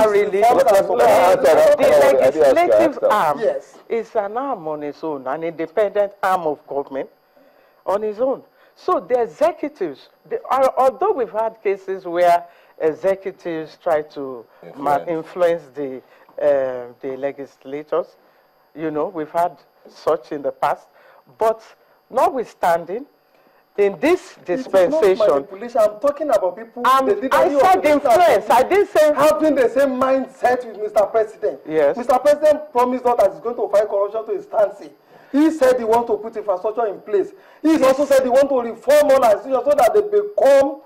Really, the legislative arm is an arm on its own, an independent arm of government on its own. So the executives, although we've had cases where executives try to influence the legislators, you know, we've had such in the past, but notwithstanding, in this dispensation, I'm talking about people. I said influence. I didn't say having the same mindset with Mr. President. Yes. Mr. President promised us that he's going to fight corruption to his stance. He said he wants to put infrastructure in place. He also said he wants to reform all our institutions so that they become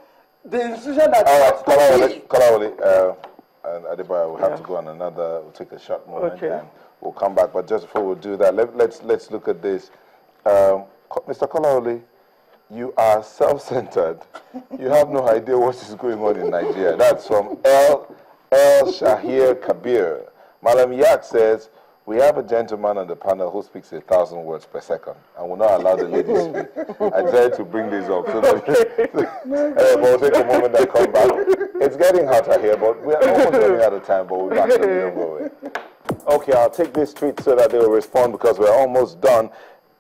the institution that Kolawole, and Adebayo, we'll have to go on another. We'll take a short moment and we'll come back. But just before we do that, let's look at this. Mr. Kolawole, you are self-centered. You have no idea what is going on in Nigeria. That's from El Shahir Kabir. Malam Yak says, we have a gentleman on the panel who speaks 1,000 words per second and will not allow the ladies to speak. I decided to bring this up. So that we'll take a moment and come back. It's getting hotter here, but we're almost running out of time, but we're back to the Okay, I'll take this tweet so that they will respond because we're almost done.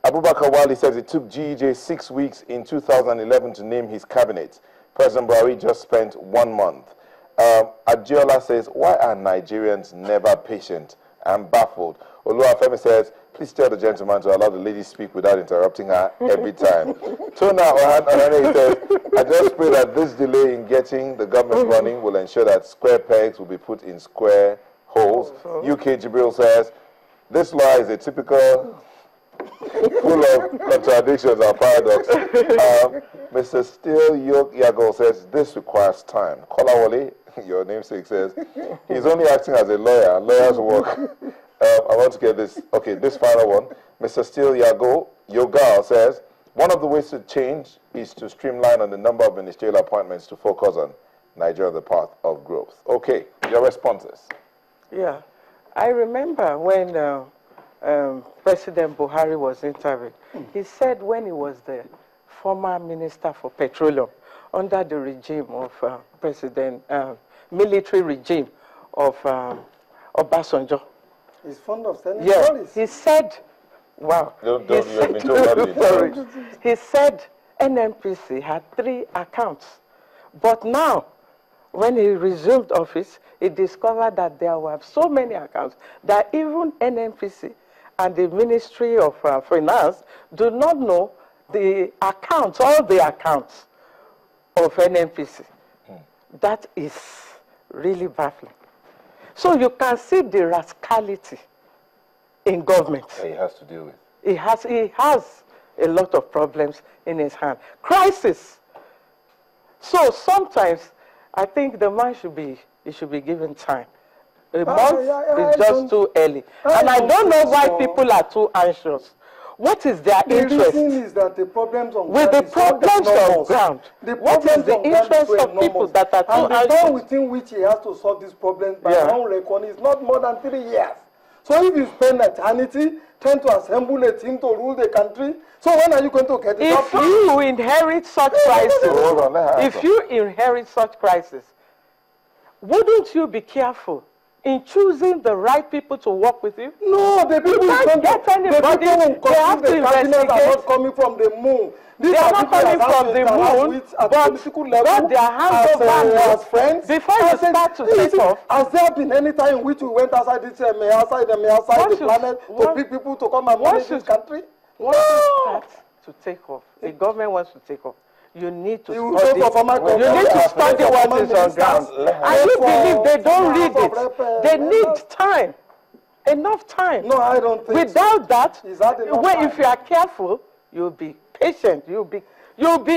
Abubakar Wali says it took GEJ 6 weeks in 2011 to name his cabinet. President Buhari just spent 1 month. Adiola says, why are Nigerians never patient? I'm baffled. Oluwafemi says, please tell the gentleman to allow the lady speak without interrupting her every time. Tona Ohanane says, I just pray that this delay in getting the government running will ensure that square pegs will be put in square holes. UK Jibril says, this law is a typical full of contradictions and paradox. Mr. Steele Yago says, this requires time. Kolawole, your namesake, says, he's only acting as a lawyer, and lawyers work. I want to get this. Okay, this final one. Mr. Steele Yogal says, one of the ways to change is to streamline on the number of ministerial appointments to focus on Nigeria, the path of growth. Okay, your responses. Yeah, I remember when President Buhari was interviewed, he said when he was the former Minister for Petroleum under the regime of military regime of Obasanjo. He's fond of sending stories. He said, wow. He said NNPC had 3 accounts. But now, when he resumed office, he discovered that there were so many accounts that even NNPC and the Ministry of Finance do not know the accounts, all the accounts of NNPC. That is really baffling. So you can see the rascality in government. That he has to deal with. He has a lot of problems in his hand. Crisis. So sometimes I think the man should be given time. A month is just too early. And I don't know why people are too anxious. What is their interest? The reason is that the problems on with ground the problems on ground. What is the interest of people that are too anxious? And the time within which he has to solve these problems by own reckon is not more than 3 years. So if you spend eternity trying to assemble a team to rule the country, so when are you going to get it? If you inherit such crisis, wouldn't you be careful in choosing the right people to work with you? No, the people you can't get anybody. They have to investigate. Are not coming from the moon. They are not coming from the moon, but they are hands over friends. Before you start to take off, has there been any time in which we went outside this outside the planet to pick people to come and manage this country? Once you start to take off, the government wants to take off. You need to study what is on ground. And you believe they don't read it. They need time. Enough time. No, I don't think without that, if you are careful, you'll be patient. You wouldn't want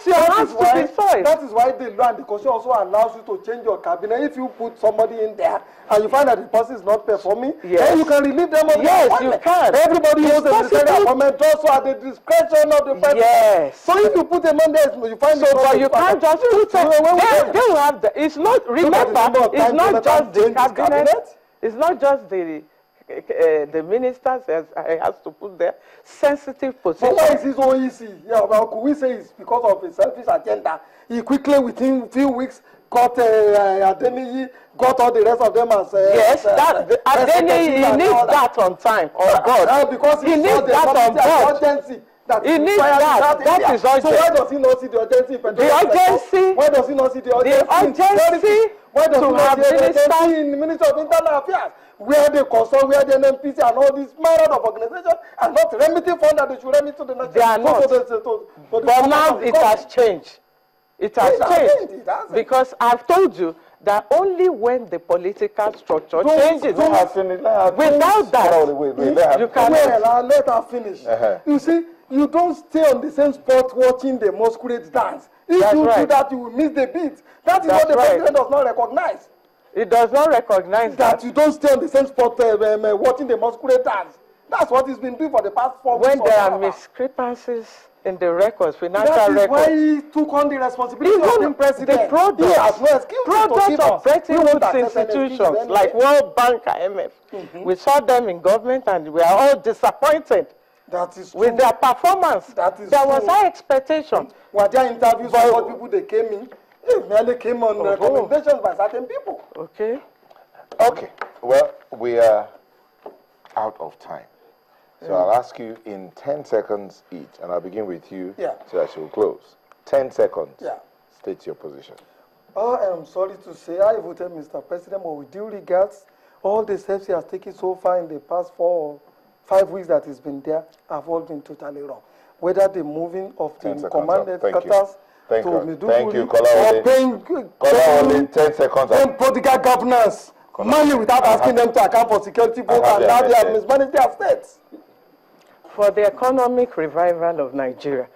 your hands to be soiled. That is why the law and the constitution also allows you to change your cabinet. If you put somebody in there and you find that the person is not performing, then you can relieve them of the appointment. You can. Everybody knows the ministerial appointment also at the discretion of the president. Yes. So if you put them on there, you find but you can't just put them. They will have the. It's not. Remember, it's not just the cabinet. It's not just the ministers has to put their sensitive position. But why is this so easy? Yeah, well, could we say it's because of a selfish agenda? He quickly, within a few weeks, got Adeniyi, got all the rest of them as yes, Adeniyi, he needs that on time, on God. Because he needs that on God. Urgency. He needs that. That is urgent. So why does he not see the urgency? The urgency. Why does he not see the urgency? Why does he not see the urgency in the Ministry of Internal Affairs, where they consult, where the NNPC and all these myriad of organizations are not remitting funds that they should remit to the national? They are not. But now it has changed. It has changed. Because I've told you that only when the political structure changes, without that, you cannot. Let her finish. You see, you don't stay on the same spot watching the masquerade dance. If you do that, you will miss the beat. That is what the president does not recognize. It does not recognize that. You don't stay on the same spot watching the masquerade dance. That's what he's been doing for the past 4 weeks. When there are discrepancies in the records, financial records. That is why he took on the responsibility of being president. The product of Bretton Woods institutions like World Bank, IMF, we saw them in government and we are all disappointed. That is true. With their performance. That is there true. Was high expectation. Were there interviews with what people they came in? They merely came on recommendations by certain people. Okay. Okay. Well, we are out of time. So I'll ask you in 10 seconds each, and I'll begin with you so that she will close. 10 seconds. State your position. I am sorry to say I voted Mr. President, but with due regards, all the steps he has taken so far in the past 4 or 5 weeks that he's been there have all been totally wrong. Whether the moving of the command headquarters to Maiduguri or paying 10 seconds. Paying political governance money without asking them to account for security votes, and now they have mismanaged their states. For the economic revival of Nigeria,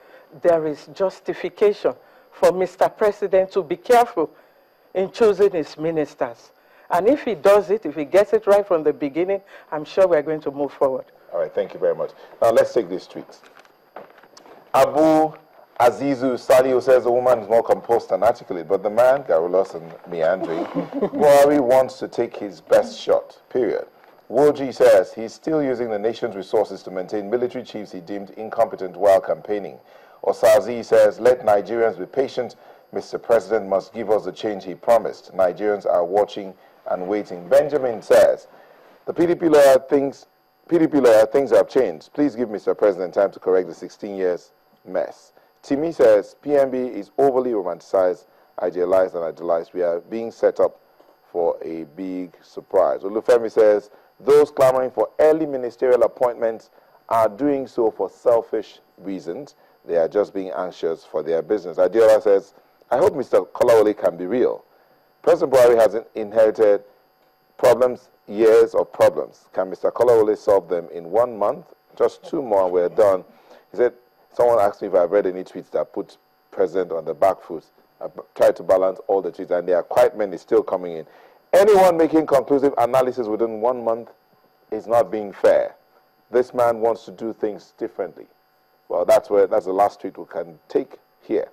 there is justification for Mr. President to be careful in choosing his ministers. And if he does it, if he gets it right from the beginning, I'm sure we're going to move forward. All right, thank you very much. Now let's take these tweets. Abu Azizu Sadio says the woman is more composed and articulate, but the man, garrulous and meandering, Buhari wants to take his best shot, period. Woji says he's still using the nation's resources to maintain military chiefs he deemed incompetent while campaigning. Osazi says, let Nigerians be patient. Mr. President must give us the change he promised. Nigerians are watching and waiting. Benjamin says, the PDP lawyer thinks things have changed. Please give Mr. President time to correct the 16 years mess. Timmy says, PMB is overly romanticized, idealized, and idolized. We are being set up for a big surprise. Olufemi says, those clamoring for early ministerial appointments are doing so for selfish reasons. They are just being anxious for their business. Adiola says, I hope Mr. Kolawole can be real. President Buhari has inherited problems, years of problems. Can Mr. Kolawole solve them in 1 month? Just 2 more and we're done. He said, someone asked me if I've read any tweets that put President on the back foot. I tried to balance all the tweets, and there are quite many still coming in. Anyone making conclusive analysis within 1 month is not being fair. This man wants to do things differently. Well, that's the last tweet we can take here.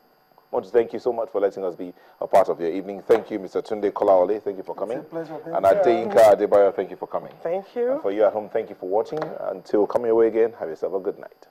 I want to thank you so much for letting us be a part of your evening. Thank you, Mr. Tunde Kolawole. Thank you for coming. It's a pleasure. And Adeyinka Adebayo, thank you for coming. Thank you. And for you at home, thank you for watching. Until coming your way again, have yourself a good night.